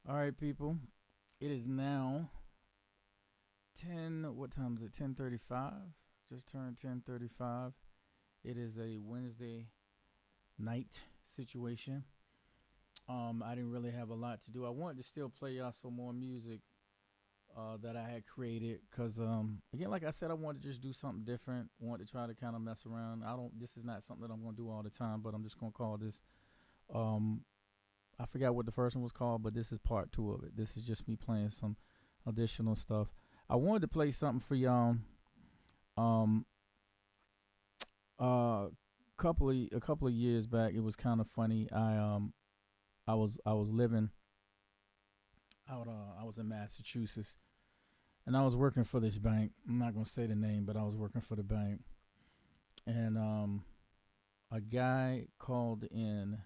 All right, people. It is now 10. What time is it? 10:35. Just turned 10:35. It is a Wednesday night situation. I didn't really have a lot to do. I wanted to still play y'all some more music that I had created, cause again, like I said, I wanted to just do something different. Want to try to kind of mess around. I don't. This is not something that I'm gonna do all the time, but I'm just gonna call this. Um, I forgot what the first one was called, but this is part two of it. This is just me playing some additional stuff. I wanted to play something for y'all. Um, a couple of years back, it was kind of funny. I was living out. I was in Massachusetts, and I was working for this bank. I'm not gonna say the name, but I was working for the bank, and a guy called in,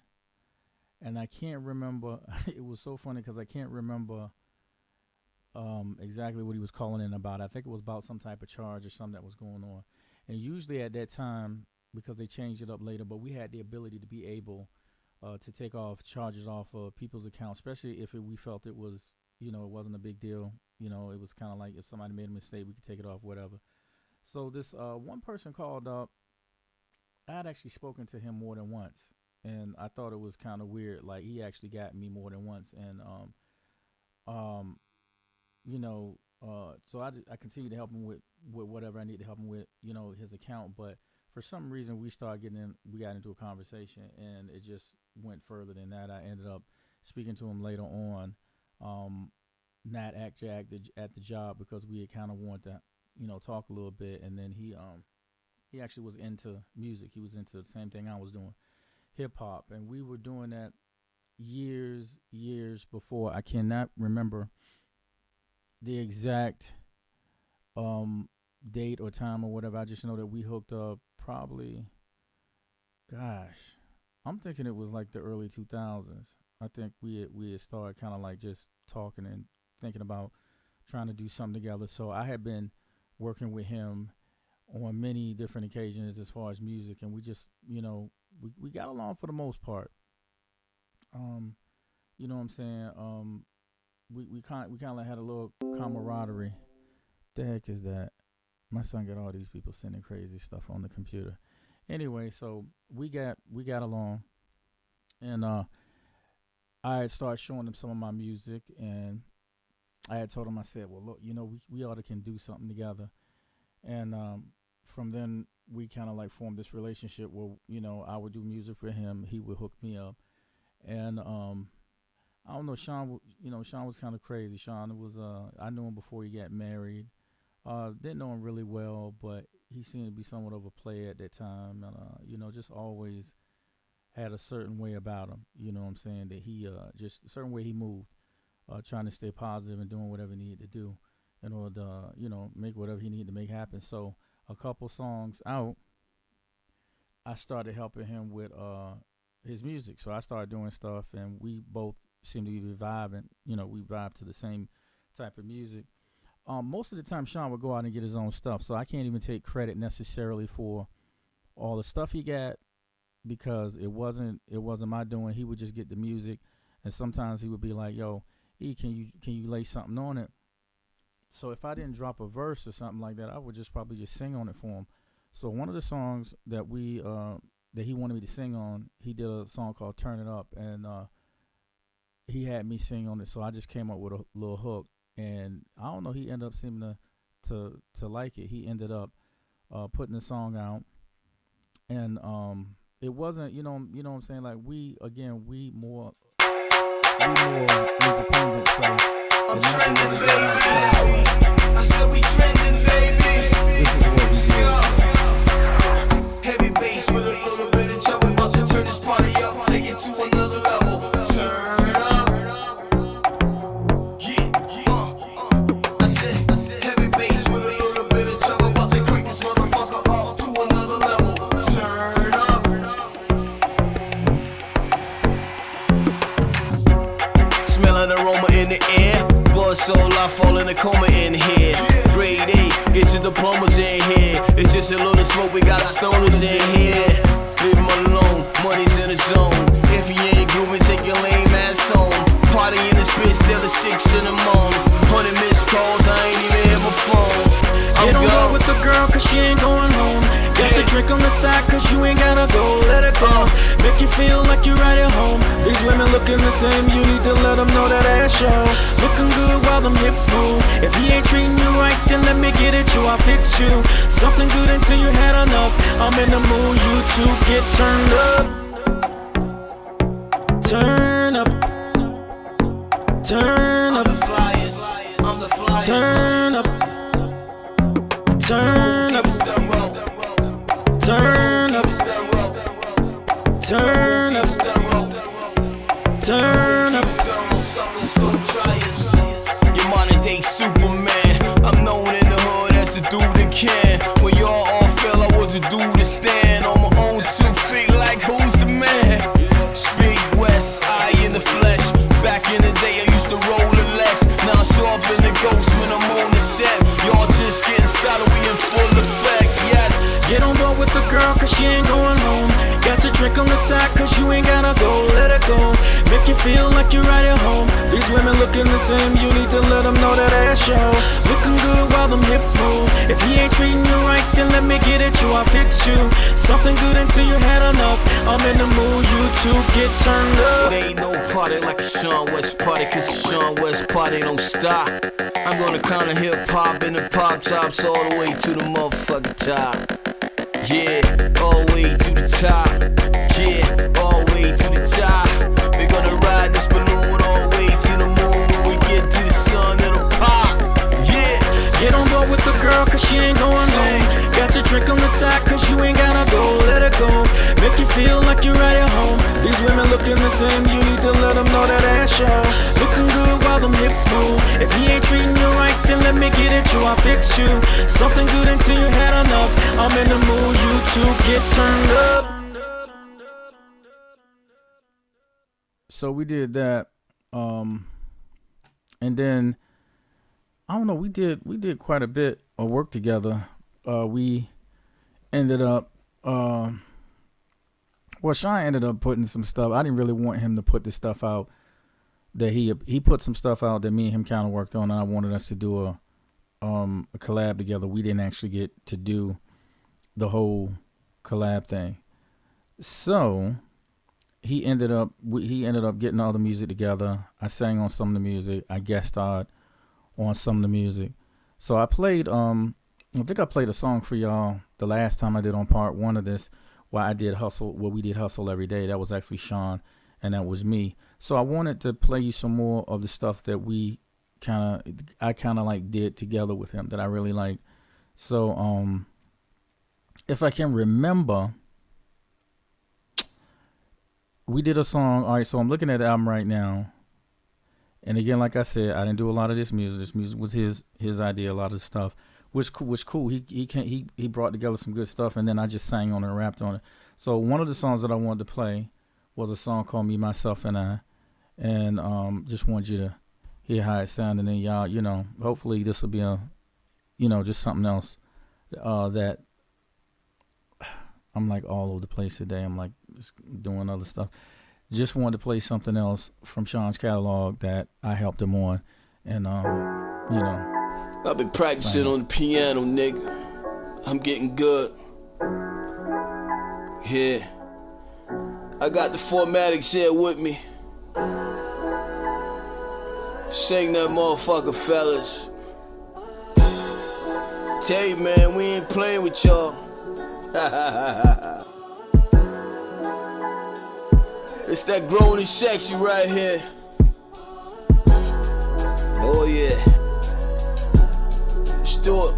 and I can't remember. It was so funny because I can't remember exactly what he was calling in about. I think it was about some type of charge or something that was going on. And usually at that time, because they changed it up later, but we had the ability to be able to take off charges off of people's accounts, especially if we felt it was, it wasn't a big deal. It was kind of like if somebody made a mistake, we could take it off, whatever. So this one person called up. I had actually spoken to him more than once, and I thought it was kind of weird. Like, he actually got me more than once, and um, so I continued to help him with whatever I need to help him with, his account. But for some reason, we got into a conversation, and it just went further than that. I ended up speaking to him later on, not actually at the job, because we had kind of wanted to, talk a little bit. And then he actually was into music. He was into the same thing I was doing, hip hop, and we were doing that years before. I cannot remember the exact date or time or whatever. I just know that we hooked up probably, gosh, I'm thinking it was like the early 2000s. I think we had started kind of like just talking and thinking about trying to do something together. So I had been working with him on many different occasions as far as music, and we just, we got along for the most part. You know what I'm saying? We kind of had a little camaraderie. The heck is that? My son got all these people sending crazy stuff on the computer. Anyway, so we got along, and I had started showing him some of my music, and I had told him, I said, well, look, we ought to can do something together. And from then we kind of like formed this relationship where, I would do music for him, he would hook me up. And I don't know, Sean was kind of crazy. Sean was, I knew him before he got married. Didn't know him really well, but he seemed to be somewhat of a player at that time. And, just always had a certain way about him, you know what I'm saying, that he, just a certain way he moved, trying to stay positive and doing whatever he needed to do in order to, make whatever he needed to make happen. So a couple songs out, I started helping him with, his music. So I started doing stuff, and we both seem to be vibing. We vibe to the same type of music. Most of the time, Sean would go out and get his own stuff, so I can't even take credit necessarily for all the stuff he got, because it wasn't my doing. He would just get the music, and sometimes he would be like, "Yo, E, can you lay something on it?" So if I didn't drop a verse or something like that, I would just probably just sing on it for him. So one of the songs that that he wanted me to sing on, he did a song called "Turn It Up," and he had me sing on it. So I just came up with a little hook, and I don't know, he ended up seeming to like it. He ended up putting the song out, and it wasn't, what I'm saying, like we more independent. So I'm trending, baby. I said we trending, baby. This is what we do. Heavy bass with a little bit of trouble. About to turn this party up, take it to another level. Turn it up. Yeah. I said heavy bass with a little bit of trouble. About to crank this motherfucker up to another level. Turn it up. Smelling aroma in the air. Blood, soul, I fall in a coma in here. Grade A, get your diplomas in here. It's just a little smoke, we got stoners in here. Leave him alone, money's in the zone. If he ain't grooving, take your lame ass home. Party in this bitch. till the 6 in the morning. 100 missed calls, I ain't even hit my phone. Get on board with the girl, cause she ain't going home. Got your drink on the side, cause you ain't gotta go. Let her go, make you feel like you're right at home. These women looking the same, you need to let them know that ass show. Looking good while them hips move. If he ain't treating you right, then let me get at you, I'll fix you. Something good until you had enough. I'm in the mood, you two get turned up. Turn up. Turn up. I'm the flyers, I'm the flyers. Turn up. Turn up. Turn up. Turn up. Turn up. Your modern day Superman. I'm known in the hood as the dude that can. When y'all all fell, I was a dude to stand on my own 2 feet like who's the man? Speak West, I in the flesh. Back in the day I used to roll the Lex. Now I show up in the ghost when I'm on the set. Y'all just getting started, we in full effect, yes. Get on board with the girl, cause she ain't going home. Got your drink on the side, cause you ain't gotta go. Let her go, make you feel like you're right at home. These women looking the same, you need to let them know that ass show. Looking good while them hips move. If he ain't treating you right, then let me get at you, I'll fix you. Something good until you had enough. I'm in the mood, you two get turned up. There ain't no party like a Sean West party, cause the Sean West party don't stop. I'm gonna count a hip hop and the pop tops all the way to the motherfucking top. Yeah, all the way to the top. Yeah, all the way to the top. We're gonna ride this balloon all the way to the moon. When we get to the sun, it'll pop. Yeah. Get on board with the girl, cause she ain't going home. Got your drink on the side, cause you ain't gotta go. Let her go, make you feel like you're right at home. These women looking the same, you need to let them know that ass show. Looking good while them hips move. If he ain't treating you right, then let me get at you, I'll fix you. Something good until you had enough. I'm in the mood, you two get turned up. So we did that, and then I don't know. We did quite a bit of work together. We ended up, well, Sean ended up putting some stuff. I didn't really want him to put the stuff out that he put some stuff out that me and him kind of worked on, and I wanted us to do a collab together. We didn't actually get to do the whole collab thing, so he ended up getting all the music together. I sang on some of the music. I guest starred on some of the music. So I played I think I played a song for y'all the last time I did on part 1 of this, where we did Hustle Every Day. That was actually Sean and that was me. So I wanted to play you some more of the stuff that I kind of like did together with him that I really like. So if I can remember, we did a song. All right, so I'm looking at the album right now. And again, like I said, I didn't do a lot of this music. This music was his idea, a lot of stuff. Which cool. He brought together some good stuff, and then I just sang on it and rapped on it. So one of the songs that I wanted to play was a song called Me, Myself, and I. And just wanted you to hear how it sounded. And then y'all, hopefully this will be just something else that I'm like all over the place today. I'm like just doing other stuff. Just wanted to play something else from Sean's catalog that I helped him on. And, I've been practicing on the piano, nigga. I'm getting good. Yeah. I got the Formatics here with me. Sing that motherfucker, fellas. Tell you, man, we ain't playing with y'all. It's that grown and sexy right here. Oh yeah. Let's do it.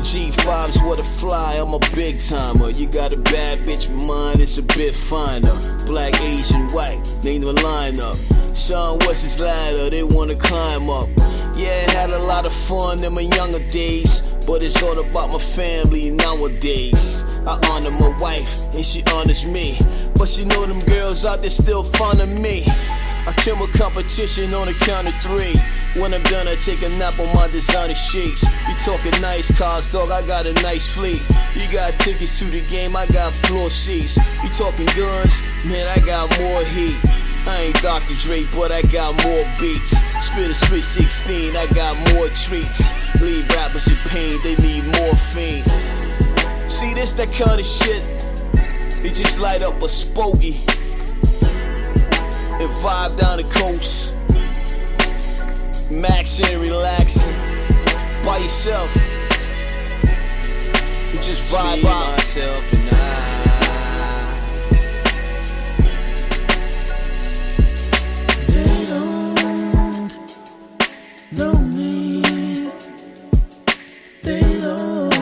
G5's what a fly, I'm a big timer. You got a bad bitch, mine, it's a bit finer. Black, Asian, white, name the lineup. Sean West's ladder, they wanna climb up. Yeah, had a lot of fun in my younger days, but it's all about my family nowadays. I honor my wife, and she honors me, but she know them girls out there still fond of me. I kill my competition on the count of 3. When I'm done, I take a nap on my designer sheets. You talking nice cars, dog, I got a nice fleet. You got tickets to the game, I got floor seats. You talking guns, man, I got more heat. I ain't Dr. Dre, but I got more beats. Spit a spit 16, I got more treats. Leave rappers in pain, they need morphine. See, this that kind of shit. You just light up a spogie and vibe down the coast, maxing and relaxing by yourself. You just vibe out. Myself and They don't know me. They don't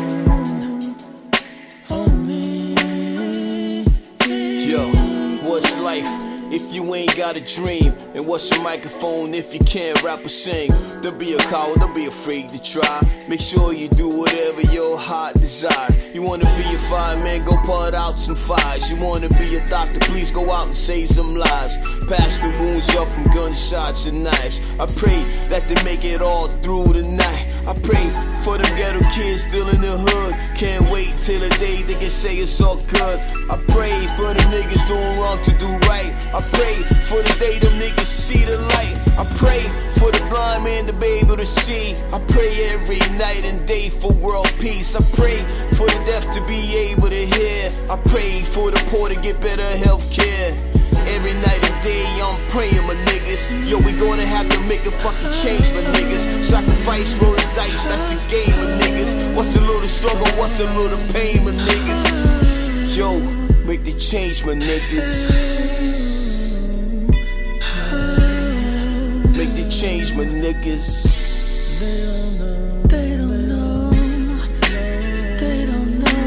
own me. Yo, what's life if you ain't got a dream? And what's a microphone if you can't rap or sing? Don't be a coward, don't be afraid to try. Make sure you do whatever your heart desires. You wanna be a fireman, go put out some fires. You wanna be a doctor, please go out and save some lives. Pass the wounds up from gunshots and knives. I pray that they make it all through the night. I pray for them ghetto kids still in the hood. Can't wait till the day they can say it's all good. I pray for the niggas doing wrong to do right. I pray for the day them niggas see the light. I pray for the blind man to be able to see. I pray every night and day for world peace. I pray for the deaf to be able to hear. I pray for the poor to get better health care. Every night and day I'm praying, my niggas. Yo, we gonna have to make a fucking change, my niggas. Sacrifice, roll the dice, that's the game, my niggas. What's a little struggle, what's a little pain, my niggas? Yo, make the change, my niggas. Make the change, my niggas. They don't know. They don't know.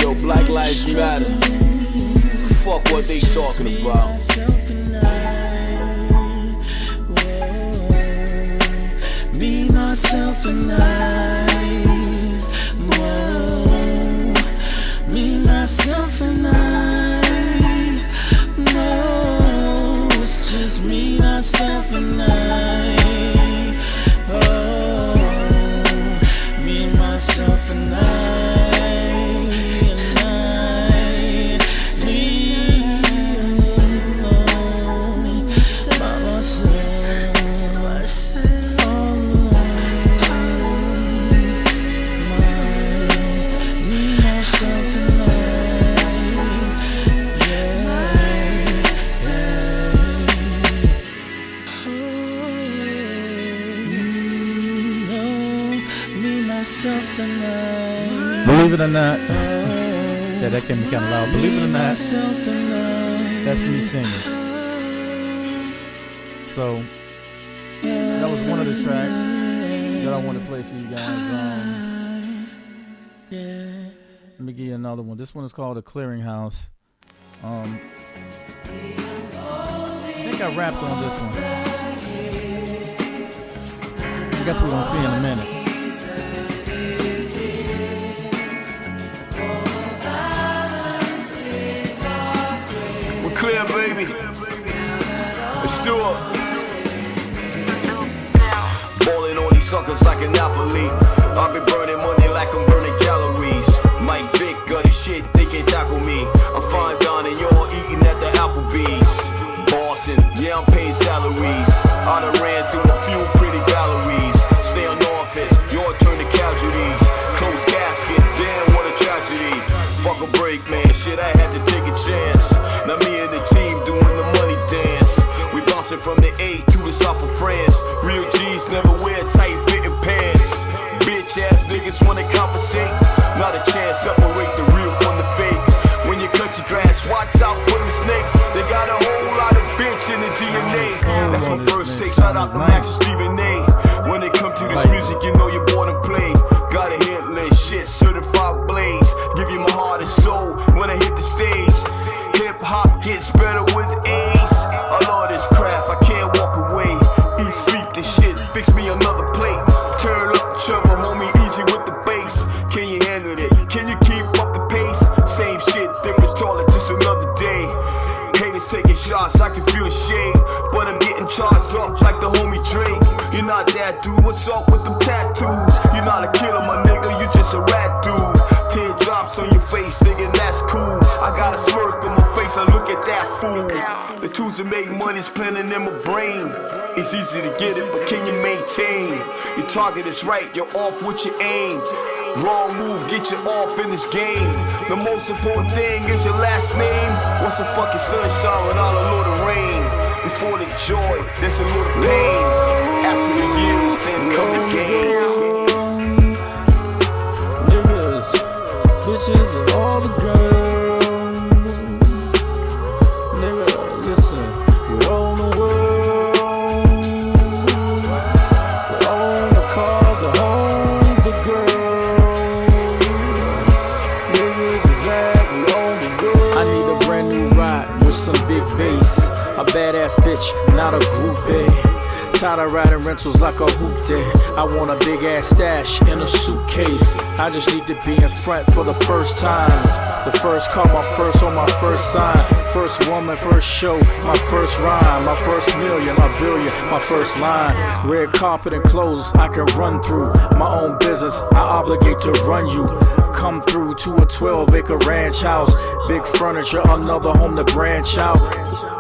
Yo, Black Lives Matter. Fuck what they talking about. Me, myself, and I. Whoa. Me, myself, and I. No, it's just me, myself, and I. Oh, me, myself, and I. Believe it or not, yeah, that can be kind of loud. Believe it or not, that's me singing. So that was one of the tracks that I want to play for you guys. Let me give you another one. This one is called "A Clearinghouse." I think I rapped on this one. I guess we're gonna see in a minute. Clear, baby. Let's do it. Balling on these suckers like an athlete. I've been burning money like I'm burning calories. Mike Vick got his shit, they can't tackle me. I'm fine dining, y'all eating at the Applebee's. Boston, yeah, I'm paying salaries. I done ran through a few pretty galleries. Stay on office, y'all turn to casualties. Closed casket, damn, what a tragedy. Fuck a break, man, shit, I had to take a chance. Now me and the team doing the money dance. We bouncing from the A to the south of France. Real G's never wear tight fitting pants. Bitch ass niggas wanna compensate. Not a chance, separate the real from the fake. When you cut your grass, watch out for them snakes. They got a whole lot of bitch in the DNA. That's my first take, shout out to Max and Stephen A. When they come to this music, you know you're born to play. Got a hit list, shit, certified blaze. Give you my heart and soul when I hit the stage. Hip hop gets better with age. I love this craft, I can't walk away. Eat, sleep, this shit, fix me another plate. Turn up, shovel, homie, easy with the bass. Can you handle it? Can you keep up the pace? Same shit, different toilet, just another day. Sometimes I can feel ashamed, but I'm getting charged up like the homie Drake. You're not that dude, what's up with them tattoos? You're not a killer, my nigga, you just a rat dude. Teardrops on your face, thinking that's cool. I got a smirk on my face, I look at that fool. The tools to make money's planning in my brain. It's easy to get it, but can you maintain? Your target is right, you're off with your aim. Wrong move, get you off in this game. The most important thing is your last name. What's a fucking sunshine without a little rain? Before the joy, there's a little pain. After the years, then come the gains. Niggas, bitches, and all the girls. Nigga, listen, we own the world. We own the cars, the homes, the girls. Niggas is mad, we own the world. I need a brand new ride with some big bass. A badass bitch, not a groupie. Tired of riding rentals like a hoop day. I want a big ass stash in a suitcase. I just need to be in front for the first time. The first car, my first on my first sign. First woman, first show, my first rhyme. My first million, my billion, my first line. Red carpet and clothes I can run through. My own business, I obligate to run you. Come through to a 12-acre ranch house. Big furniture, another home to branch out.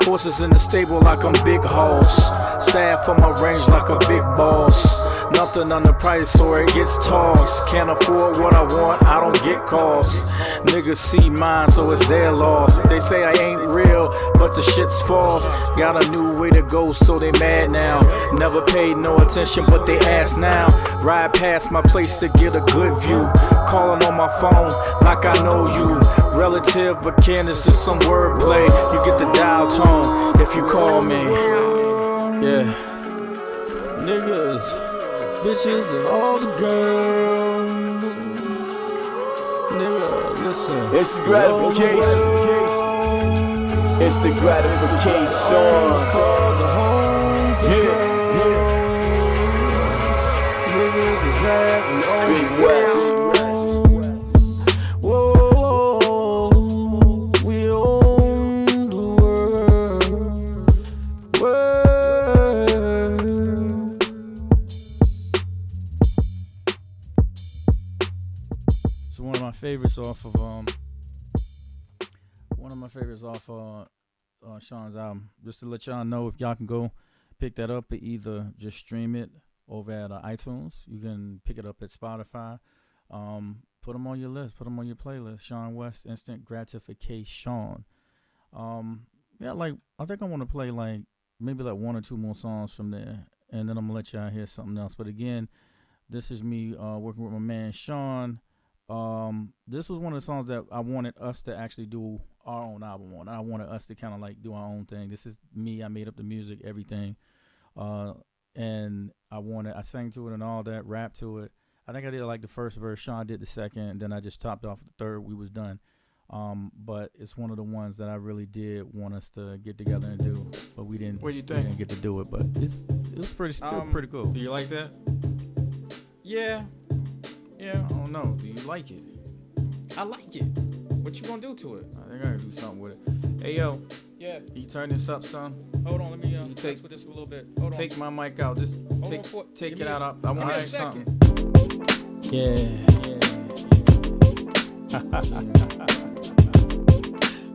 Horses in the stable like I'm big hoss. Staff on my range like a big boss. Nothing on the price or it gets tossed. Can't afford what I want, I don't get calls. Niggas see mine, so it's their loss. They say I ain't real, but the shit's false. Got a new way to go, so they mad now. Never paid no attention, but they ask now. Ride past my place to get a good view. Calling on my phone like I know you. Relative or kin, it's just some wordplay. You get the dial tone if you call me. Yeah. Niggas, bitches, and all the girls. Nigga, listen. It's the gratification. It's the gratification. The homes, the girls. Niggas is mad, we own Big West. One of my favorites off Sean's album. Just to let y'all know, if y'all can go pick that up, or either just stream it over at iTunes. You can pick it up at Spotify. Put them on your list. Put them on your playlist. Sean West, Instant Gratification. Yeah, like I think I want to play like maybe like one or two more songs from there, and then I'm gonna let y'all hear something else. But again, this is me working with my man Sean. This was one of the songs that I wanted us to actually do our own album on. I wanted us to kind of like do our own thing. This is me. I made up the music, everything. And I sang to it and all that, rap to it. I think I did like the first verse. Sean did the second, and then I just topped off the third. We was done. But it's one of the ones that I really did want us to get together and do, but we didn't. What do you think? We didn't get to do it, but it was still pretty cool. Do you like that? Yeah, I don't know. Do you like it? I like it. What you gonna do to it? I think I gotta do something with it. Hey yo, Yeah. you turn this up, son. Hold on. Let me You take take- with this for a little bit. Hold Take my mic out. Just take Give it me out. a- I give want me to a hear second. something.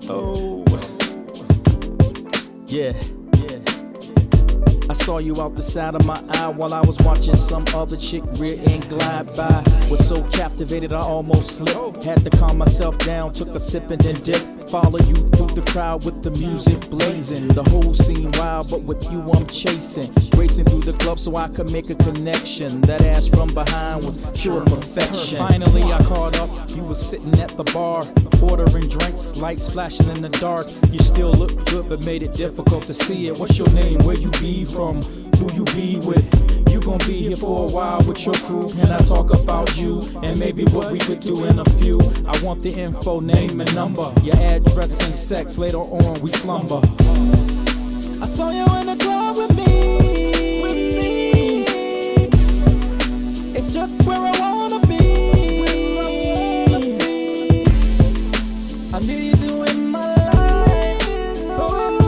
Oh. Yeah. I saw you out the side of my eye while I was watching some other chick rear end glide by. Was so captivated I almost slipped. Had to calm myself down, took a sip and then dip. Follow you through the crowd with the music blazing. The whole scene wild, but with you I'm chasing. Racing through the club so I could make a connection. That ass from behind was pure perfection. Finally I caught up, you was sitting at the bar, ordering drinks, lights flashing in the dark. You still look good but made it difficult to see it. What's your name, where you be from, who you be with? You gon' be here for a while with your crew. Can I talk about you and maybe what we could do in a few? I want the info, name and number, your address and sex. Later on we slumber. I saw you in the club with me. It's just where I wanna be. I need you in my life. Oh,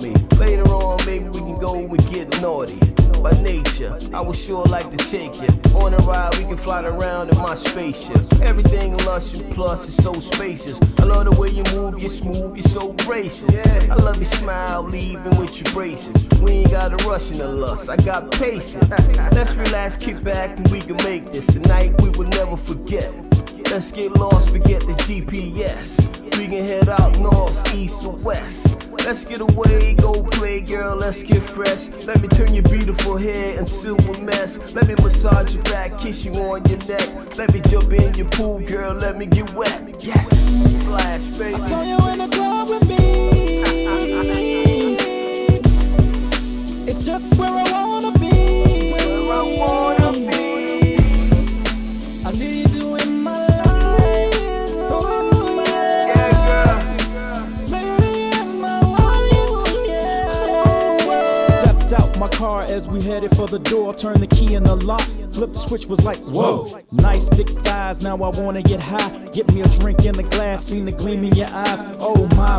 shorty. Later on, maybe we can go and get naughty. By nature, I would sure like to take it. On a ride, we can fly around in my spaceship. Everything lush and plus is so spacious. I love the way you move, you're smooth, you're so gracious. I love your smile, leaving with your braces. We ain't got a rush in the lust, I got patience. Let's relax, kick back, and we can make this a night we will never forget. Let's get lost, forget the GPS. We can head out north, east, or west. Let's get away, go play, girl, let's get fresh. Let me turn your beautiful hair into a mess. Let me massage your back, kiss you on your neck. Let me jump in your pool, girl, let me get wet. Yes, splash, baby. I saw you in the club with me. It's just where I wanna be. Where I wanna be. I need you in my life. Oh, Yeah, girl. baby, that's my wife. Yeah. Stepped out my car as we headed for the door. Turned the key in the lock. Flip the switch, was like, whoa. Nice thick thighs, now I wanna get high. Get me a drink in the glass, seen the gleam in your eyes. Oh my,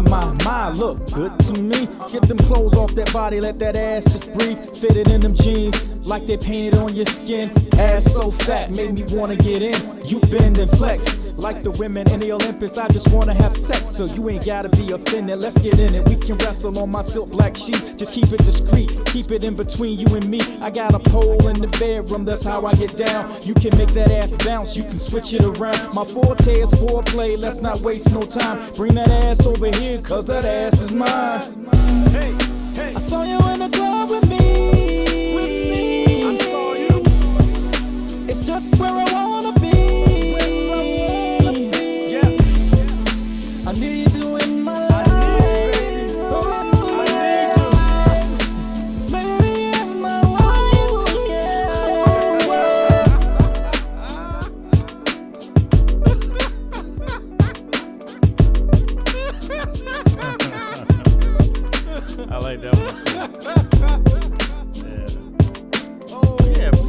look good to me. Get them clothes off that body, let that ass just breathe. Fit it in them jeans, like they painted on your skin. Ass so fat, made me wanna get in. You bend and flex, like the women in the Olympics. I just wanna have sex, so you ain't gotta be offended. Let's get in it, we can wrestle on my silk black sheet. Just keep it discreet, keep it in between you and me. I got a pole in the bedroom, that's how I get down. You can make that ass bounce, you can switch it around. My forte is foreplay, let's not waste no time. Bring that ass over here, cause that ass is mine. Hey, hey. I saw you in the club with me. I saw you. It's just where I wanna be. Yeah. I need you in my life. I like that one too.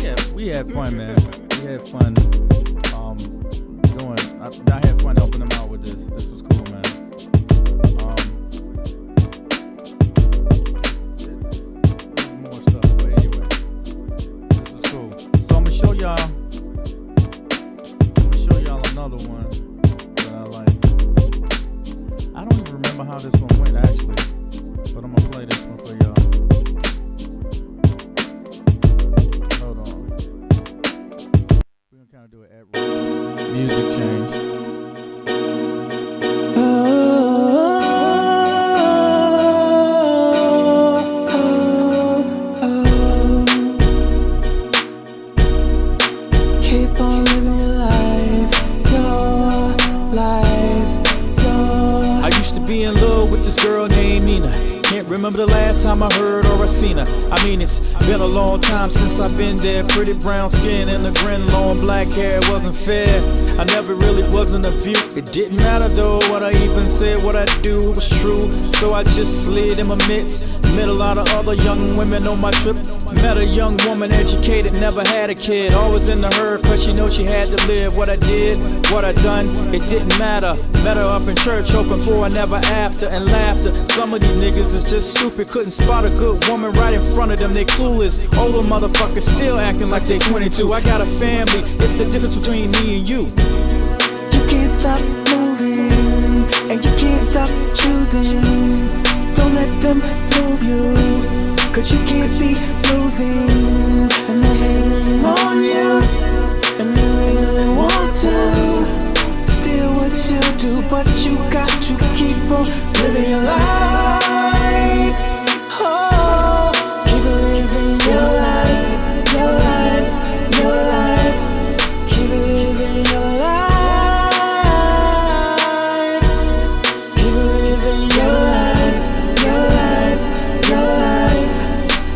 Yeah. We had fun, man. We had fun I had fun helping them out with this. This was cool, man. There's more stuff, but anyway, this was cool. So I'm gonna show y'all another one that I like. I don't even remember how this one went actually, but I'm gonna play this one for y'all. Hold on. We're gonna kind of do it at music change. Keep on living your life. I used to be in love with this girl named Nina. Can't remember the last time I heard or I seen her. I mean, it's been a long time since I've been there. Pretty brown skin and a grin, long black hair wasn't fair. I never really wasn't a view. It didn't matter though what I even said, what I do was true. So I just slid in my midst. Met a lot of other young women on my trip. Met a young woman, educated, never had a kid. Always into her, cause she know she had to live. What I did, what I done, it didn't matter. Met her up in church, hoping for a never after and laughter. Some of these niggas is just stupid, couldn't spot a good woman right in front of them. They clueless, older motherfuckers still acting like they 22. I got a family, it's the difference between me and you. You can't stop moving, and you can't stop choosing. Don't let them move you, cause you can't be losing. And they're hating on you, and you really want to steal what you do, but you got to keep on living your life. Oh, keep living your life, your life, your life. Keep living your life. Keep living your life, your life, your life.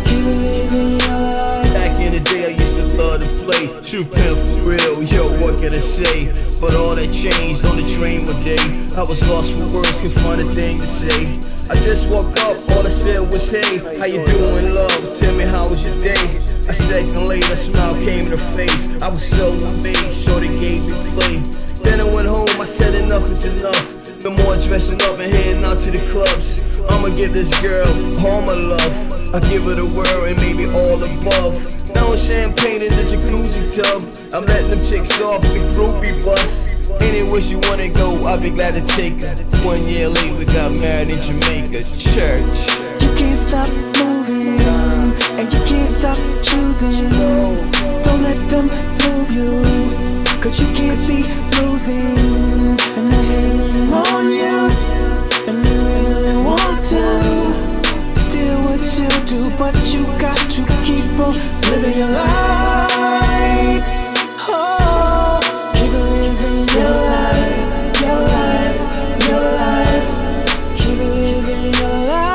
Keep living your life. Back in the day, I used to love to play. True pimp for real, yo, what can I say? But all that changed on the train one day. I was lost for words, can't find a thing to say. I just woke up, all I said was, hey, how you doing, love? Tell me, how was your day? A second later, a smile came in her face. I was so amazed, shorty gave me play. Then I went home, I said enough is enough. No more dressing up and heading out to the clubs. I'ma give this girl all my love. I give her the world and maybe all above. Now champagne in the jacuzzi tub. I'm letting them chicks off the groupie bus. Anywhere she wanna go, I'll be glad to take her. 1 year later, we got married in Jamaica. Church. You can't stop moving, and you can't stop choosing. Don't let them move you, cause you can't be losing. And they're hating on you, and they really want to steal what you do, but you got to keep on living your life. Oh, keep living your life, your life, your life. Keep living your life.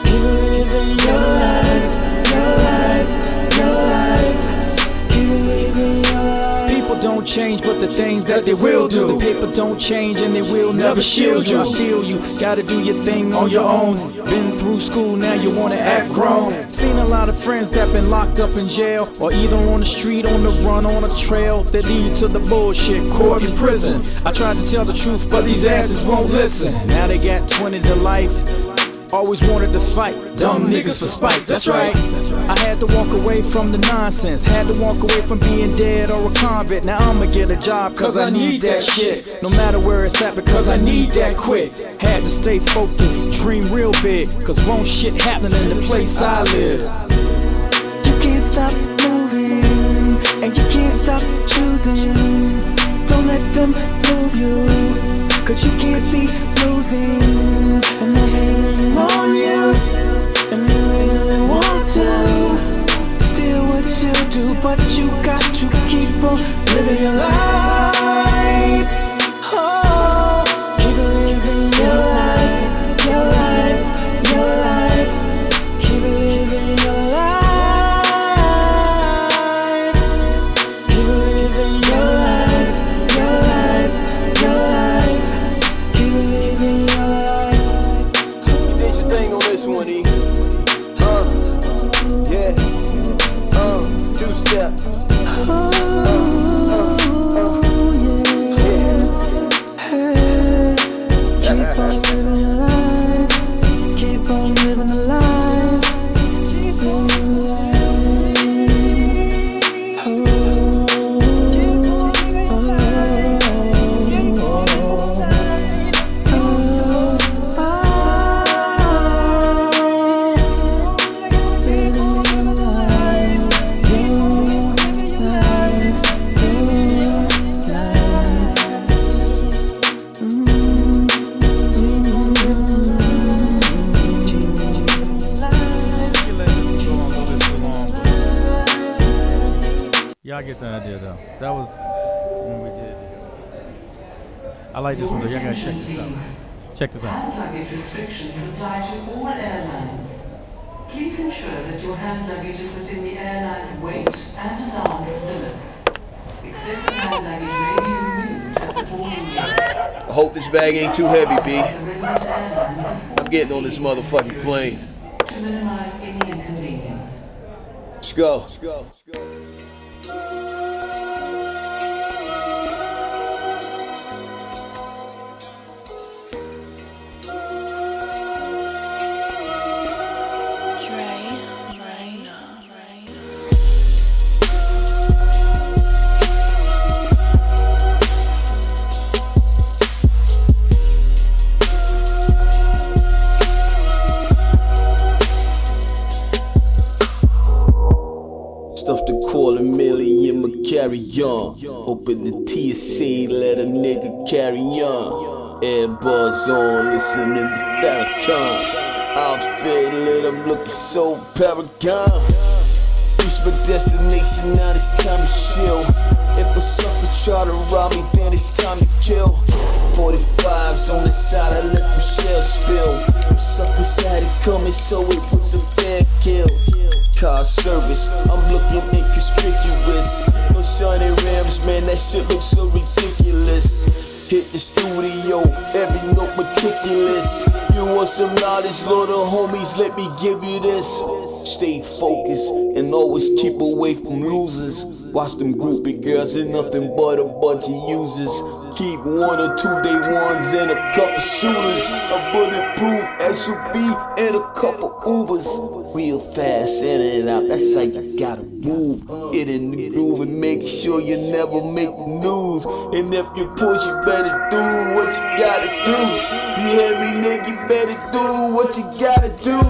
Keep living your life, your life, your life. Keep living your life. People don't change, but the things that they will do. The paper don't change and they will never shield you. I feel you, gotta do your thing on your own. Been through school, now you wanna act grown. Seen a lot of friends that been locked up in jail, or either on the street, on the run, on a trail that lead to the bullshit, court and prison. I tried to tell the truth, but these asses won't listen. Now they got 20 to life. Always wanted to fight, dumb niggas for spite, that's right. I had to walk away from the nonsense, had to walk away from being dead or a convict. Now I'ma get a job cause I need that shit, no matter where it's at because I need that quick. Had to stay focused, dream real big, cause won't shit happening in the place I live. You can't stop moving, and you can't stop choosing. Don't let them move you, cause you can't be losing. And they're hating on you, and they really want to steal what you do, but you got to keep on living your life. Oh, keep living your life, your life, your life. Keep living your life. Keep living your life, your life, your life. Keep living your life. You did your thing on this one, E. Yeah. Two-step. Keep on living your life. Keep on living the life. Keep on living the Y'all get the idea though. That was when we did. I like this one though. Y'all gotta check this out. Check this out. Hand luggage restrictions apply to all airlines. Please ensure that your hand luggage is within the airline's weight and allowance limits. Excessive hand luggage may be removed at the boarding gate. I hope this bag ain't too heavy, B. The relevant airline before I'm getting on this motherfucking plane. to minimize any inconvenience. Let's go. Stuff to call a million, ma carry on. Open the TSA, let a nigga carry on. Airbuds on, listen to the Farrakhan. Outfit, I'm looking so paragon. Reach my destination, now it's time to chill. If a sucker try to rob me, then it's time to kill. 45s on the side, I let them shells spill. Them suckers had it coming, so it was a fair kill. Car service, I'm looking inconspicuous. No shiny rims, man, that shit looks so ridiculous. Hit the studio, every note meticulous. You want some knowledge, little homies, let me give you this. Stay focused and always keep away from losers. Watch them groupie girls, ain't nothing but a bunch of users. Keep 1 or 2 day ones and a couple shooters, a bulletproof SUV and a couple Ubers. Real fast in and out, that's how you gotta move. Get in the groove and make sure you never make the news. And if you push, you better do what you gotta do. You hear me, nigga? You better do what you gotta do.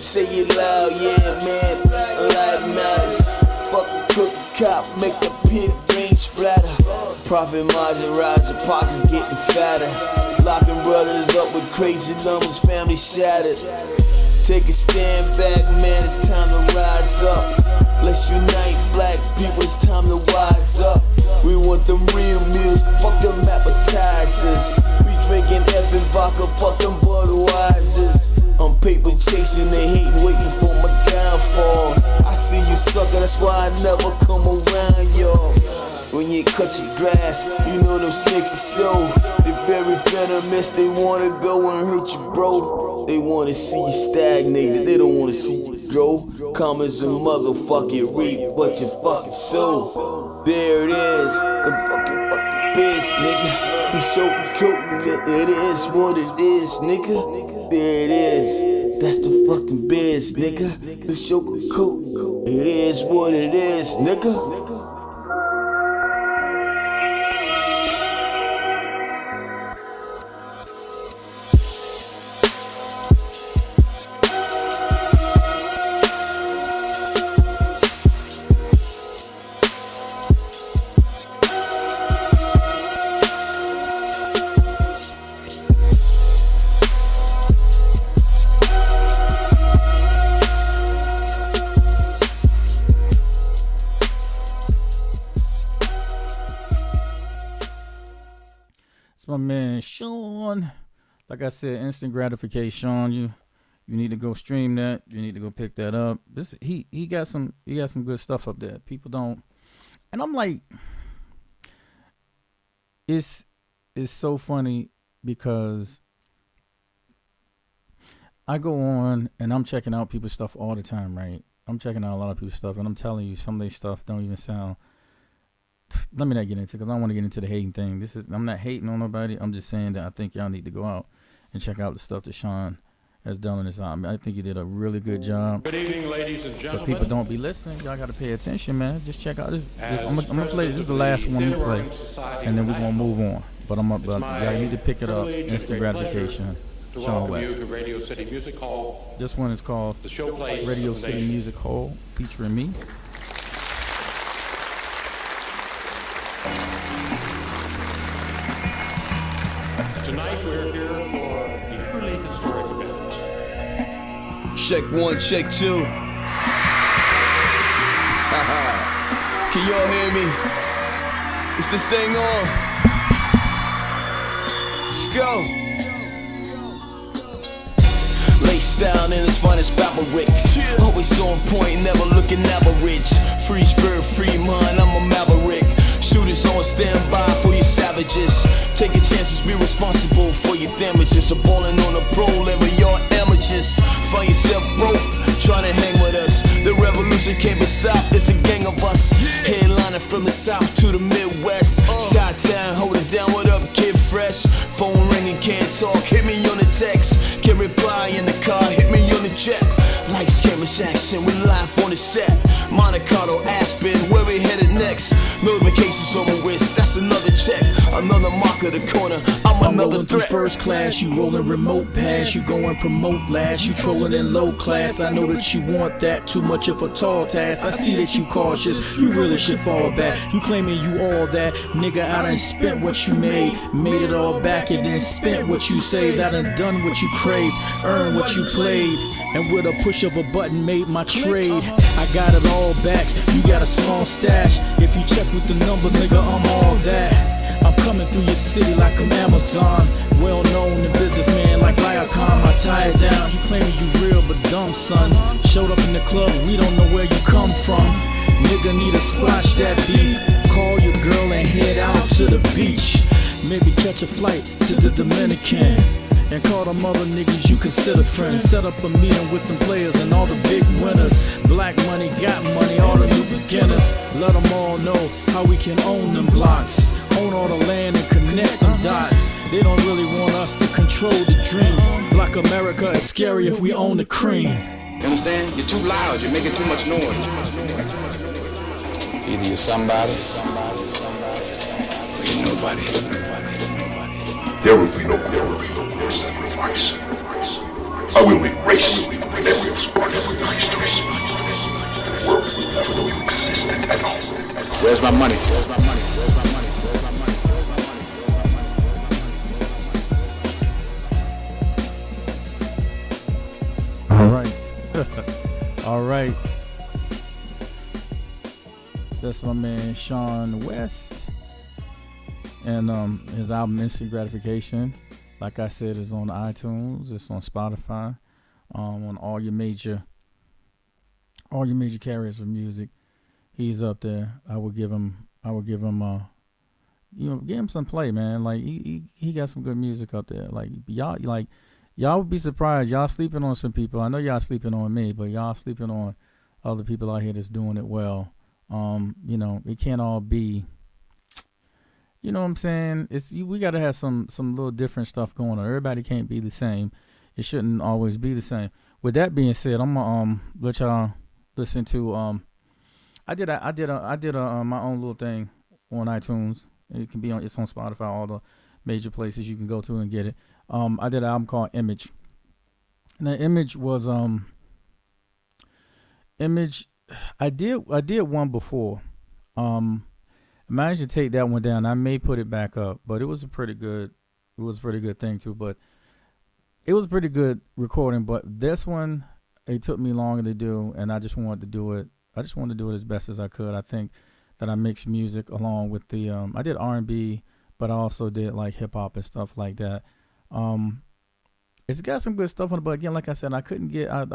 Say it loud, yeah, man. Life matters. Fucking cook a cop, make the pit rain splatter. Profit margin rise, your pockets getting fatter. Locking brothers up with crazy numbers, family shattered. Take a stand back, man, it's time to rise up. Let's unite, black people, it's time to wise up. We want them real meals, fuck them appetizers. We drinking effing vodka, fuck them Budweisers. I'm paper chasing, they hating, waiting for my downfall. I see you sucker, that's why I never come around, y'all. When you cut your grass, you know them snakes are so. They very venomous, they wanna go and hurt you, bro. They wanna see you stagnated, they don't wanna see you grow. Come as a motherfucking reap, but your fucking soul. There it is, the fucking bitch, nigga. He sugarcoating it, it is what it is, nigga. There it is, that's the fucking biz, nigga. The sugarcoat, it is what it is, nigga. It's my man Sean. Like I said, instant gratification, Sean. You need to go stream that. You need to go pick that up. He got some good stuff up there. People don't, and I'm like, it's so funny because I go on and I'm checking out people's stuff all the time, right? I'm checking out a lot of people's stuff, and I'm telling you, some of their stuff don't even sound. Let me not get into it because I don't want to get into the hating thing. I'm not hating on nobody. I'm just saying that I think y'all need to go out and check out the stuff that Sean has done in this album. I think he did a really good job. Good evening, ladies and gentlemen. But people don't be listening. Y'all got to pay attention, man. Just check out this. I'm gonna play. This is the last one we play, and then we're gonna move on. But y'all need to pick it up. Instant gratification. Sean West. To Radio City Music Hall. This one is called The Showplace Radio of the City Nation. Music Hall, featuring me. Tonight we're here for a truly historic event. Check 1, check 2. Can y'all hear me? Is this thing on? Let's go. Laced down in his finest fabrics. Always on point, never looking average. Free spirit, free mind, I'm a maverick. Shooters on standby for your savages. Taking chances, be responsible for your damages. A ballin' on a pro level, y'all amateurs. Find yourself broke, trying to hang with us. The revolution can't be stopped, it's a gang of us. Headlining from the south to the Midwest. Shot-town, hold it down, what up, kid fresh? Phone ringing, can't talk, hit me on the text. Can't reply in the car, hit me on the jet. Lights, cameras, action, we live on the set. Monte Carlo, Aspen, where we headed next? Notifications on my wrist, that's another check. Another mark of the corner, I'm another rolling through threat. first class, you rolling remote pass, you going promote last, you trolling in low class. I know that you want that, too much of a tall task. I see that you cautious, you really should fall back. You claiming you all that, nigga, I done spent what you made it all back and then spent what you saved. I done done what you craved, earned what you played, and with a push of a button made my trade. I got it all back, you got a small stash. If you check with the numbers, nigga, I'm all that. I'm coming through your city like I'm Amazon. Well known in businessman like Viacom. I tie it down, you claiming you real but dumb, son. Showed up in the club, we don't know where you come from. Nigga need to squash that beef. Call your girl and head out to the beach. Maybe catch a flight to the Dominican. and call them other niggas you consider friends. Set up a meeting with them players and all the big winners. Black money, got money, all the new beginners. Let them all know how we can own them blocks, own all the land and connect them dots. They don't really want us to control the dream. Black America is scary if we own the cream. You understand? You're too loud, you're making too much noise. Either you're somebody or you're nobody. There will be no glory or sacrifice. I will erase every spark of the history. The world will never know you existed at all. Where's my money? All right. All right. That's my man Sean West. And his album Instant Gratification, like I said, is on iTunes, it's on Spotify, on all your major carriers of music. He's up there. I would give him give him some play, man. Like he got some good music up there. Like y'all would be surprised. Y'all sleeping on some people. I know y'all sleeping on me, but y'all sleeping on other people out here that's doing it well. It can't all be. You know what I'm saying? We got to have some little different stuff going on. Everybody can't be the same. It shouldn't always be the same. With that being said, I'm gonna let y'all listen to I did my own little thing on iTunes. It's on Spotify, all the major places you can go to and get it. I did an album called Image. And the Image was Image. I did one before. I managed to take that one down. I may put it back up, but it was a pretty good thing too. But it was a pretty good recording. But this one, it took me longer to do, and I just wanted to do it. I just wanted to do it as best as I could. I think that I mixed music along with the I did R&B, but I also did like hip hop and stuff like that. It's got some good stuff on it, but again, like I said, I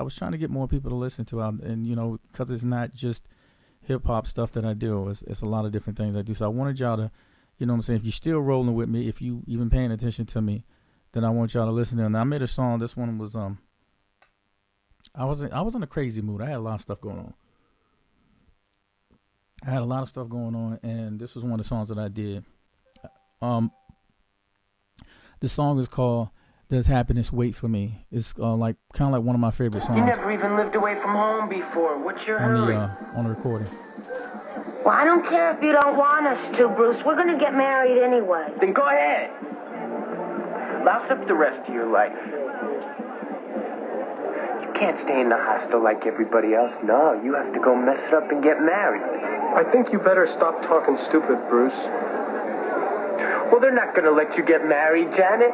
was trying to get more people to listen to it, and because it's not just hip hop stuff that I do. It's a lot of different things I do. So I wanted y'all to, what I'm saying, if you're still rolling with me, if you even paying attention to me, then I want y'all to listen to it. And I made a song. This one was I was in a crazy mood. I had a lot of stuff going on. And this was one of the songs that I did. The song is called "Does Happiness Wait for Me?" It's kind of like one of my favorite songs. You never even lived away from home before. What's your hurry? On the recording. Well, I don't care if you don't want us to, Bruce. We're going to get married anyway. Then go ahead. Louse up the rest of your life. You can't stay in the hostel like everybody else. No, you have to go mess it up and get married. I think you better stop talking stupid, Bruce. Well, they're not going to let you get married, Janet.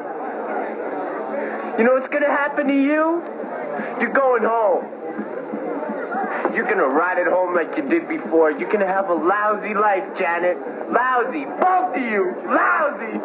You know what's going to happen to you? You're going home. You're going to ride it home like you did before. You're going to have a lousy life, Janet. Lousy. Both of you. Lousy.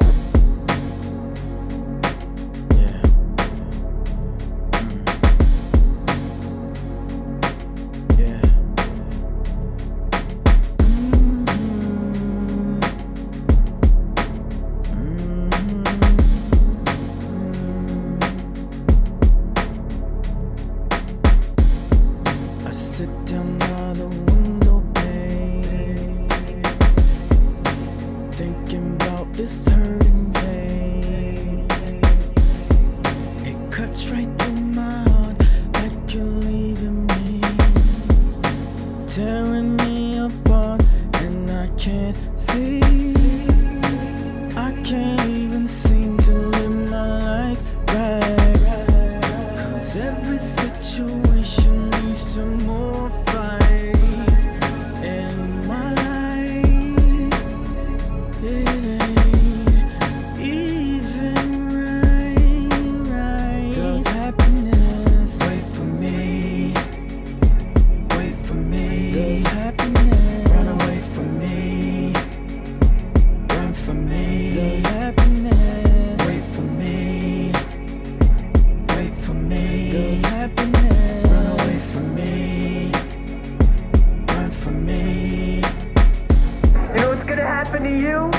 happen to you,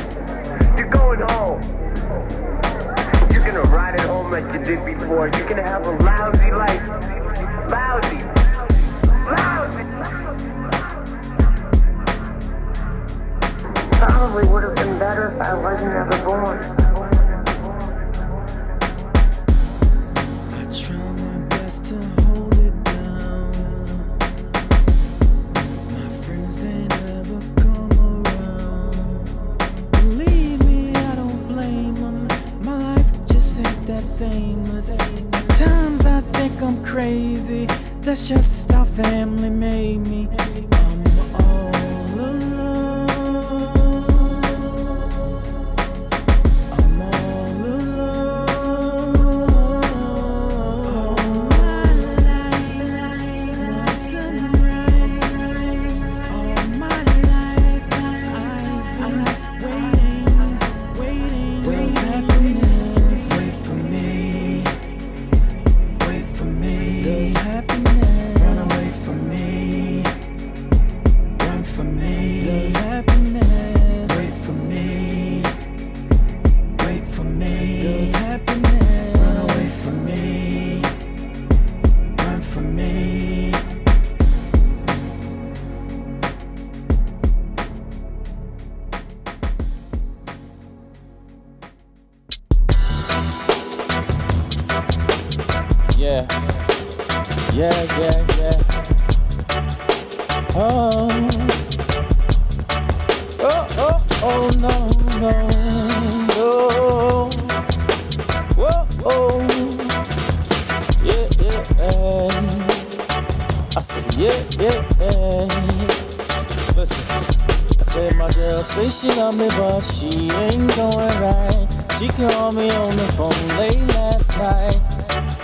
you're going home. You're gonna ride it home like you did before. You're gonna have a lousy life. Lousy. Lousy. Probably would have been better if I wasn't ever born. I try my best to hold it down. My friends, they never come around. Believe me, I don't blame them. My life just ain't that famous. At times I think I'm crazy. That's just how family made me. I'm all alone. I'm all alone. All my life wasn't right. All my life I've waiting. There's happiness. Wait for me. Wait for me. There's happiness. Run away from me. Run from me. There's happiness. Wait for me. Wait for me. There's happiness. Run away from me. Run from me. Yeah. Oh, no. Whoa. Yeah. I say, yeah. Listen, I said my girl say she love me, but she ain't going right. She called me on the phone late last night.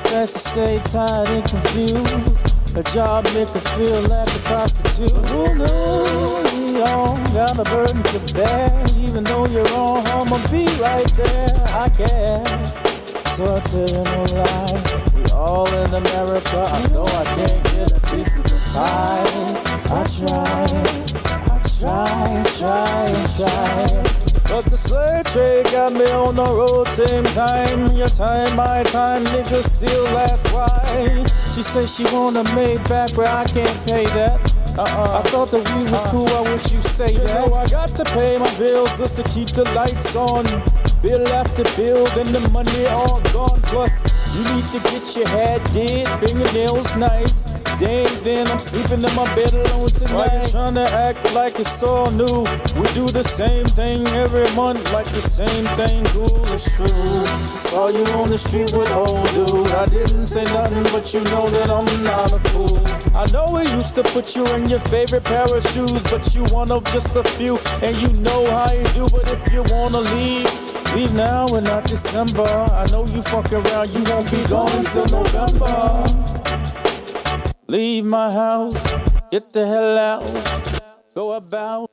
Says she stay tired and confused. Her job make her feel like a prostitute. Who knew we all got a burden to bear? Even though you're wrong, I'ma be right there. I care. So I tell you no lie. We all in America. I know I can't get a piece of the pie. I try. But the slave trade got me on the road, same time. Your time, my time, niggas still ask why. She say she wanna make back, but I can't pay that. I thought that we was cool, why would you say that? I got to pay my bills just to keep the lights on. Bill after bill, then the money all gone. Plus, you need to get your hair did, fingernails nice. Dang, then I'm sleeping in my bed alone tonight. Why you tryna act like it's all new? We do the same thing every month, like the same thing, cool, it's true. Saw you on the street with old dude. I didn't say nothing, but you know that I'm not a fool. I know we used to put you in your favorite pair of shoes, but you one of just a few, and you know how you do. But if you wanna leave now and not December. I know you fuck around, you won't be gone till November. Leave my house, get the hell out, go about.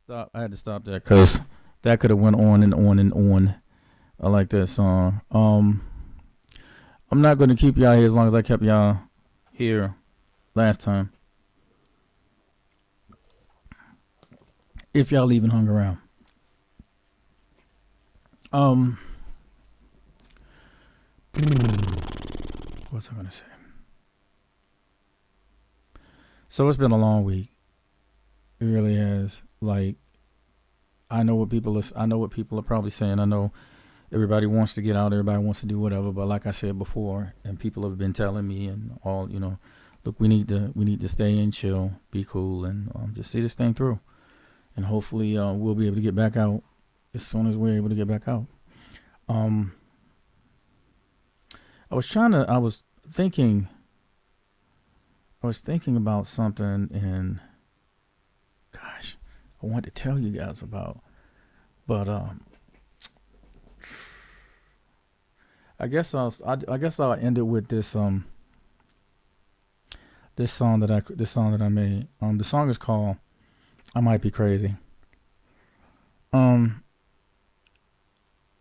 I had to stop that because that could have went on and on and on. I like that song. I'm not going to keep y'all here as long as I kept y'all here last time. If y'all even hung around. What's I gonna say? So it's been a long week. It really has. Like, I know what people are probably saying. I know everybody wants to get out. Everybody wants to do whatever. But like I said before, and people have been telling me and all, look, we need to stay in, chill, be cool, and just see this thing through. And hopefully, we'll be able to get back out as soon as we're able to get back out. I was thinking about something, and gosh, I wanted to tell you guys about, but I guess I'll end it with this this song that I made. The song is called "I Might Be Crazy."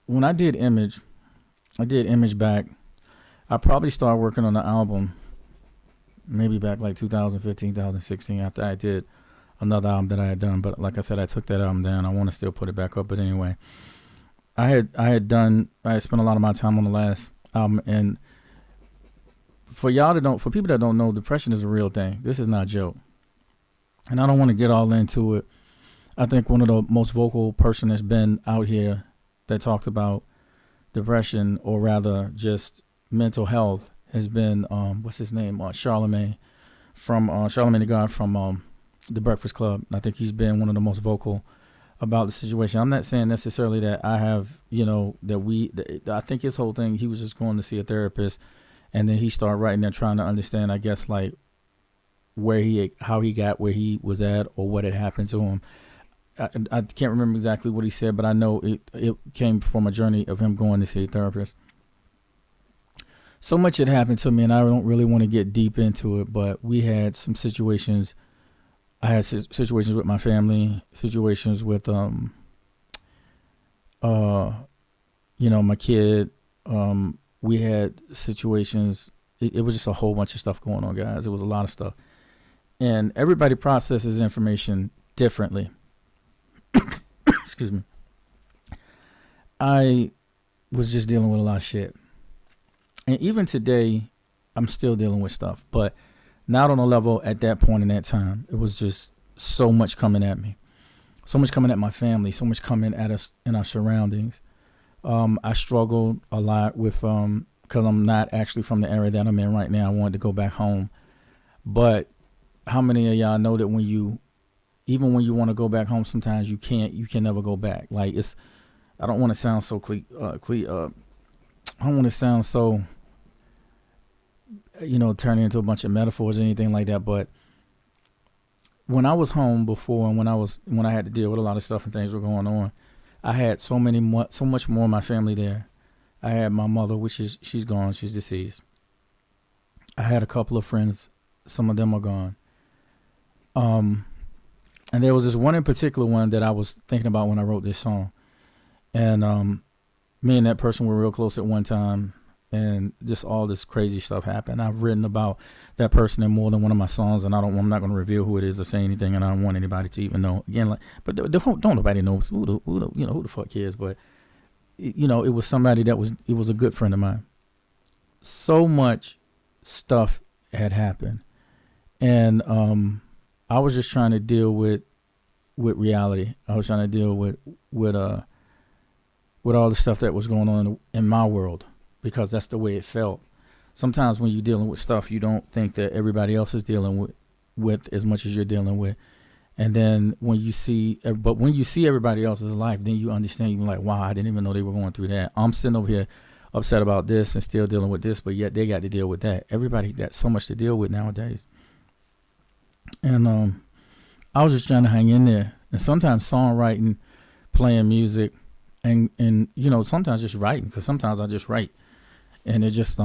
When I did Image back. I probably started working on the album maybe back like 2015, 2016 after I did another album that I had done. But like I said, I took that album down. I want to still put it back up. But anyway, I had spent a lot of my time on the last album, and for people that don't know, depression is a real thing. This is not a joke, and I don't want to get all into it. I think one of the most vocal person that's been out here that talked about depression, or rather just mental health, has been what's his name, Charlemagne Charlemagne the God from the Breakfast Club. I think he's been one of the most vocal about the situation. I'm not saying necessarily that I have, I think his whole thing, he was just going to see a therapist, and then he started writing and trying to understand, I guess, like how he got where he was at, or what had happened to him. I can't remember exactly what he said, but I know it came from a journey of him going to see a therapist. So much had happened to me, and I don't really want to get deep into it, but we had some situations. I had situations with my family, situations with my kid. We had situations. It was just a whole bunch of stuff going on, guys. It was a lot of stuff, and everybody processes information differently. Excuse me. I was just dealing with a lot of shit, and even today, I'm still dealing with stuff, but not on a level at that point in that time. It was just so much coming at me, so much coming at my family, so much coming at us in our surroundings. I struggled a lot with because I'm not actually from the area that I'm in right now. I wanted to go back home, but how many of y'all know that even when you want to go back home, sometimes you can't. You can never go back. Like, I don't want to sound so I don't want to sound so, turning into a bunch of metaphors or anything like that. But when I was home before, and when I had to deal with a lot of stuff and things were going on, I had so much more of my family there. I had my mother, she's gone, she's deceased. I had a couple of friends, some of them are gone. And there was this one in particular one that I was thinking about when I wrote this song. And me and that person were real close at one time, and just all this crazy stuff happened. I've written about that person in more than one of my songs, and I'm not going to reveal who it is or say anything, and I don't want anybody to even know. Again, but don't nobody knows who the fuck cares. But it was somebody it was a good friend of mine. So much stuff had happened, and I was just trying to deal with reality. I was trying to deal with all the stuff that was going on in my world, because that's the way it felt. Sometimes when you're dealing with stuff, you don't think that everybody else is dealing with as much as you're dealing with. And then when you see everybody else's life, then you understand. You're like, wow, I didn't even know they were going through that. I'm sitting over here upset about this and still dealing with this, but yet they got to deal with that. Everybody got so much to deal with nowadays. And I was just trying to hang in there. And sometimes songwriting, playing music, and sometimes just writing, because sometimes I just write, and it just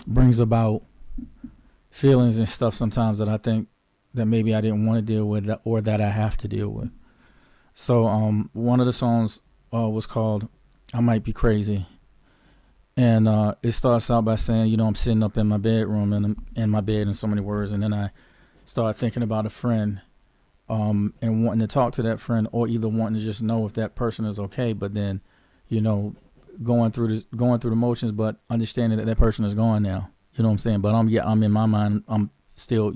brings about feelings and stuff sometimes that I think that maybe I didn't want to deal with, or that I have to deal with. So one of the songs was called "I Might Be Crazy," and it starts out by saying, I'm sitting up in my bedroom, and I'm in my bed in so many words, and then I start thinking about a friend, and wanting to talk to that friend, or either wanting to just know if that person is okay, but then, going through the motions, but understanding that person is gone now. You know what I'm saying? But I'm in my mind, I'm still,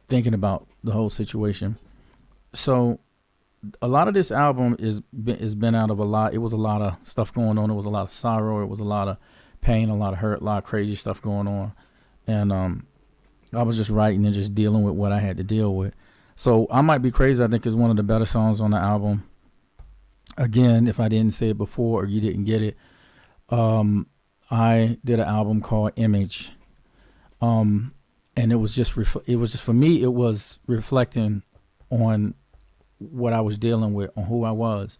thinking about the whole situation. So a lot of this album is been out of a lot. It was a lot of stuff going on. It was a lot of sorrow. It was a lot of pain, a lot of hurt, a lot of crazy stuff going on. And I was just writing and just dealing with what I had to deal with. So I Might Be Crazy, I think, is one of the better songs on the album. Again, if I didn't say it before or you didn't get it, I did an album called Image. And it was just for me, it was reflecting on what I was dealing with, on who I was,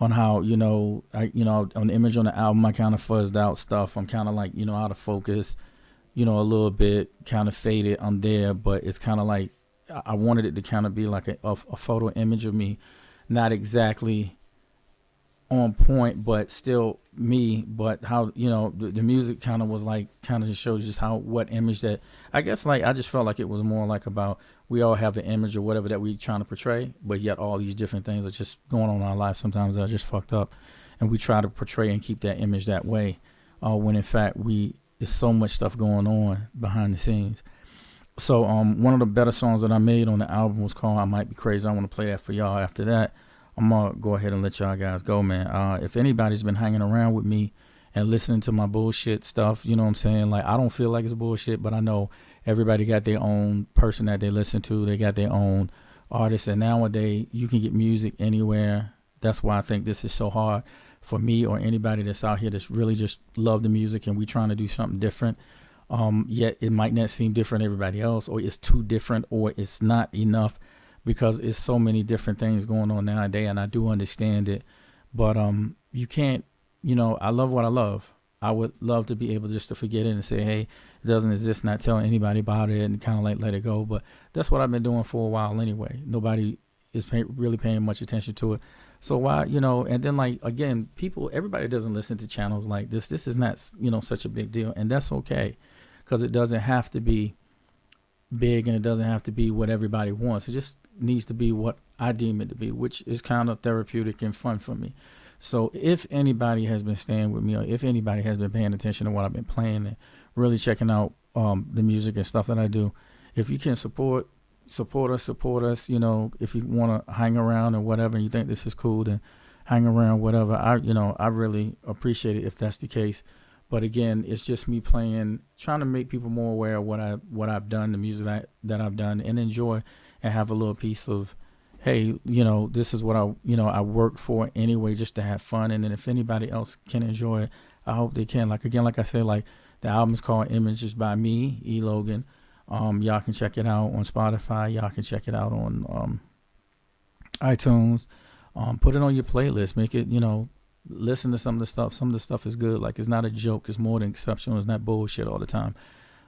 on how, on the Image on the album, I kind of fuzzed out stuff. I'm kind of like, out of focus, a little bit, kind of faded. I'm there, but it's kind of like, I wanted it to kind of be like a photo image of me, not exactly on point, but still me. But how the music kind of was like kind of just shows just how what image that I guess like I just felt like it was more like about we all have an image or whatever that we trying to portray, but yet all these different things are just going on in our life sometimes that are just fucked up, and we try to portray and keep that image that way, when in fact there's so much stuff going on behind the scenes. So one of the better songs that I made on the album was called I Might Be Crazy. I want to play that for y'all. After that, I'm going to go ahead and let y'all guys go, man. If anybody's been hanging around with me and listening to my bullshit stuff, you know what I'm saying? Like, I don't feel like it's bullshit, but I know everybody got their own person that they listen to. They got their own artist. And nowadays, you can get music anywhere. That's why I think this is so hard for me or anybody that's out here that's really just love the music and we trying to do something different. Yet it might not seem different to everybody else, or it's too different, or it's not enough, because it's so many different things going on nowadays, and I do understand it. But you can't, I love what I love. I would love to be able just to forget it and say, hey, it doesn't exist, not telling anybody about it and kind of like let it go. But that's what I've been doing for a while anyway. Nobody is really paying much attention to it. So why, and then like, again, everybody doesn't listen to channels like this. This is not, such a big deal, and that's okay. Because it doesn't have to be big and it doesn't have to be what everybody wants. It just needs to be what I deem it to be, which is kind of therapeutic and fun for me. So if anybody has been staying with me, or if anybody has been paying attention to what I've been playing and really checking out the music and stuff that I do, if you can support us. If you want to hang around or whatever, and you think this is cool, then hang around, whatever. I really appreciate it if that's the case. But again, it's just me trying to make people more aware of what I've done, the music that I've done, and enjoy and have a little piece of, hey, this is what I worked for anyway, just to have fun. And then if anybody else can enjoy it, I hope they can. Like I said, like the album is called Images by me, E. Logan. Y'all can check it out on Spotify. Y'all can check it out on iTunes. Put it on your playlist. Make it, listen to some of the stuff. Some of the stuff is good. Like, it's not a joke. It's more than exceptional. It's not bullshit all the time.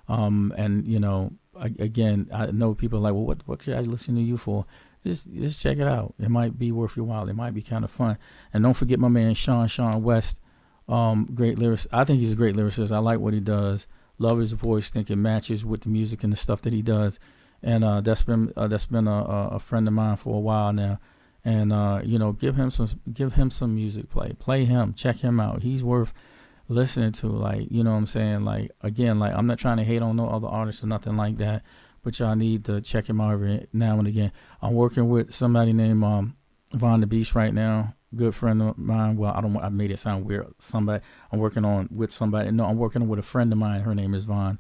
And again, I know people are like, well, what should I listen to you for? Just check it out. It might be worth your while. It might be kind of fun. And don't forget my man Sean West, great lyricist. I think he's a great lyricist. I like what he does. Love his voice. Think it matches with the music and the stuff that he does. And that's been a friend of mine for a while now. And give him some music play him, check him out. He's worth listening to. Like, what I'm saying? Like, again, like, I'm not trying to hate on no other artists or nothing like that, but y'all need to check him out every now and again. I'm working with somebody named Von the Beast right now, good friend of mine. Well, I made it sound weird. I'm working with a friend of mine. Her name is Von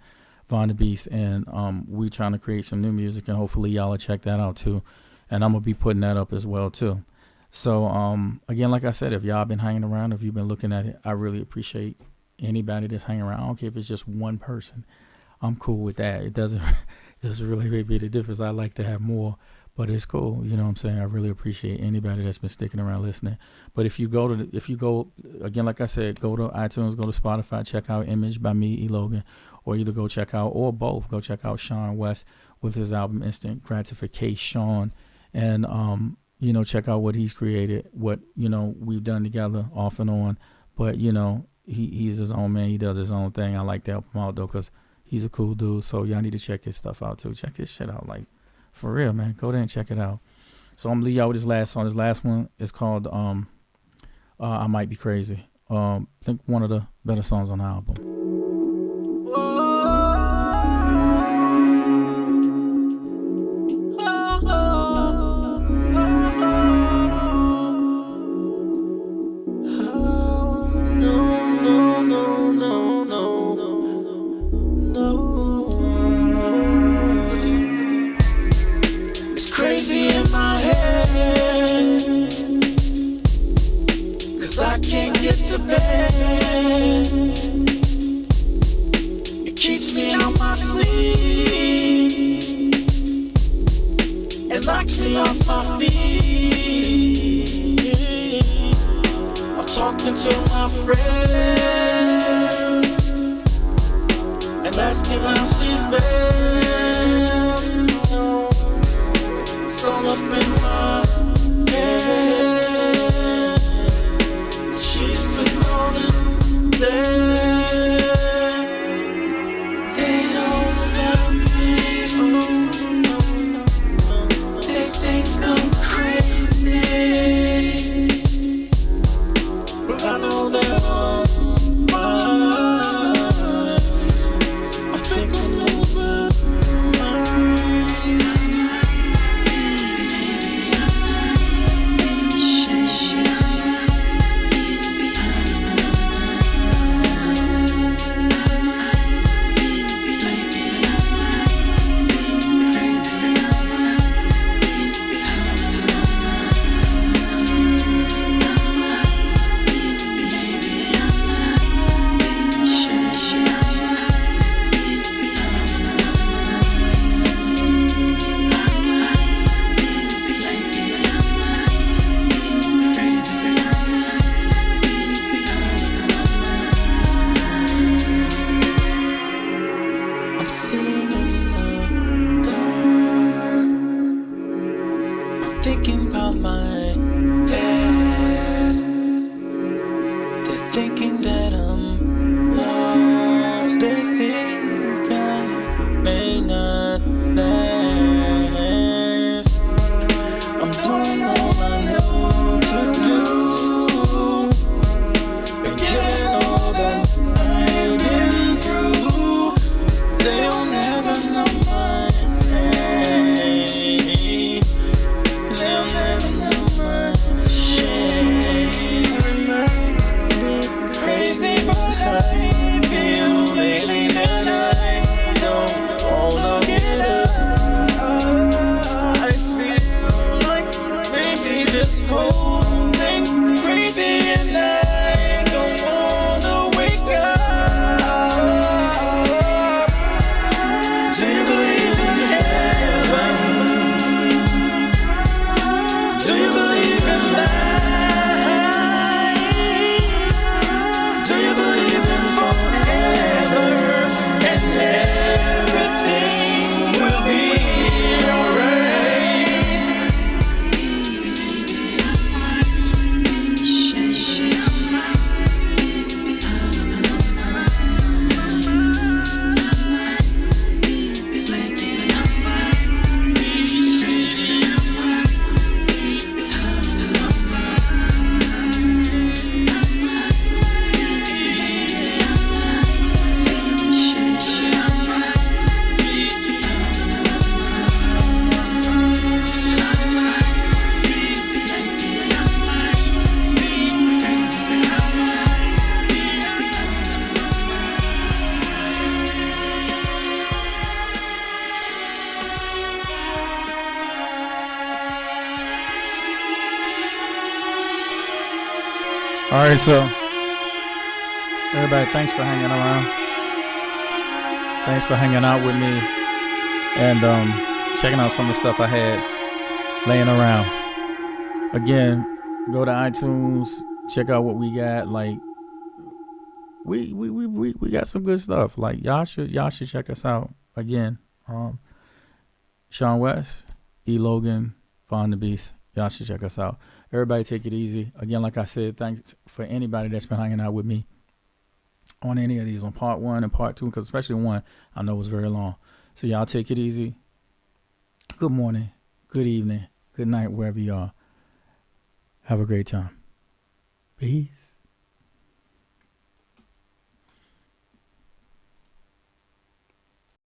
the Beast, and we trying to create some new music, and hopefully y'all will check that out too. And I'm going to be putting that up as well, too. So, again, like I said, if y'all been hanging around, if you've been looking at it, I really appreciate anybody that's hanging around. I don't care if it's just one person. I'm cool with that. It doesn't really make a difference. I like to have more, but it's cool. You know what I'm saying? I really appreciate anybody that's been sticking around listening. But if you go, again, like I said, go to iTunes, go to Spotify, check out Image by me, E. Logan, or either go check out, or both, go check out Sean West with his album Instant Gratification. And, check out what he's created, what, we've done together off and on. But, he's his own man. He does his own thing. I like to help him out, though, because he's a cool dude. So y'all need to check his stuff out, too. Check his shit out. Like, for real, man. Go there and check it out. So I'm going to leave y'all with this last song. This last one is called I Might Be Crazy. I think one of the better songs on the album. I can't get to bed. right, so everybody, thanks for hanging around. Thanks for hanging out with me and checking out some of the stuff I had laying around. Again, go to iTunes, check out what we got. Like we got some good stuff. Like y'all should check us out. Again, Sean West, E. Logan, Vaughn the Beast. Y'all should check us out. Everybody take it easy. Again, like I said, thanks for anybody that's been hanging out with me on any of these, on part 1 and part 2, because especially 1, I know was very long. So y'all take it easy. Good morning, good evening, good night, wherever you are. Have a great time. Peace.